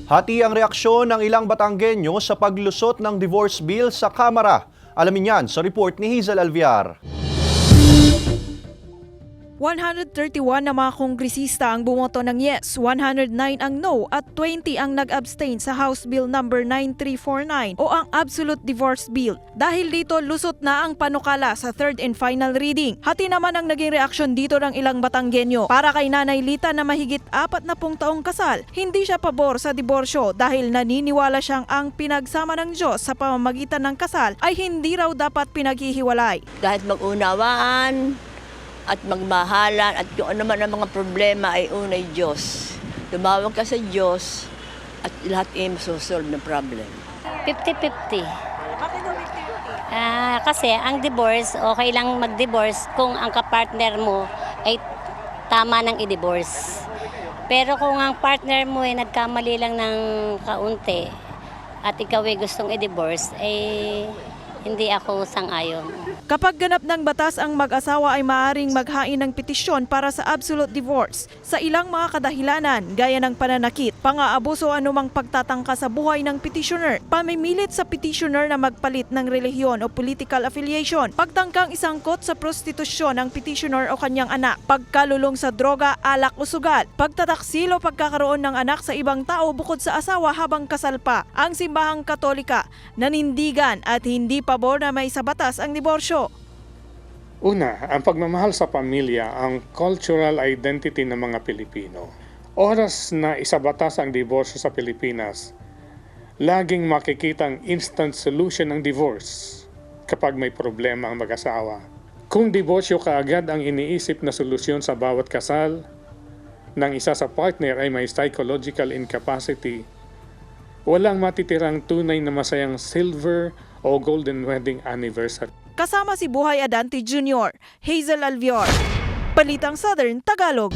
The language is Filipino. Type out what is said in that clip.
Hati ang reaksyon ng ilang Batanggenyo sa paglusot ng divorce bill sa Kamara. Alamin yan sa report ni Hazel Alviar. 131 na mga kongresista ang bumoto ng yes, 109 ang no at 20 ang nag-abstain sa House Bill No. 9349 o ang Absolute Divorce Bill. Dahil dito, lusot na ang panukala sa third and final reading. Hati naman ang naging reaksyon dito ng ilang Batanggenyo. Para kay Nanay Lita na mahigit 40 taong kasal, hindi siya pabor sa diborsyo dahil naniniwala siyang ang pinagsama ng Diyos sa pamamagitan ng kasal ay hindi raw dapat pinaghihiwalay. Kahit mag-unawaan at magmahalan at kung ano man ang mga problema ay unay Diyos. Tumawag ka sa Diyos at lahat ay masosolve ng problem. 50-50. Kasi ang divorce, okay lang mag-divorce kung ang kapartner mo ay tama ng i-divorce. Pero kung ang partner mo ay nagkamali lang ng kaunti at ikaw ay gustong i-divorce, eh hindi ako sang-ayon. Kapag ganap ng batas, ang mag-asawa ay maaaring maghain ng petisyon para sa absolute divorce sa ilang mga kadahilanan gaya ng pananakit, pang-aabuso, anumang pagtatangka sa buhay ng petitioner, pamimilit sa petitioner na magpalit ng relihiyon o political affiliation, pagtangkang isangkot sa prostitusyon ng petitioner o kanyang anak, pagkalulong sa droga, alak o sugal, pagtataksil o pagkakaroon ng anak sa ibang tao bukod sa asawa habang kasal pa. Ang simbahang Katolika nanindigan at hindi pabor na may sa batas ang diborsyo. Una, ang pagmamahal sa pamilya, ang cultural identity ng mga Pilipino. Oras na isabatas ang diborsyo sa Pilipinas, laging makikita ang instant solution ng divorce kapag may problema ang mag-asawa. Kung diborsyo kaagad ang iniisip na solusyon sa bawat kasal, ng isa sa partner ay may psychological incapacity, walang matitirang tunay na masayang silver o golden wedding anniversary. Kasama si Buhay Adante Jr., Hazel Alviar, Balitang Southern Tagalog.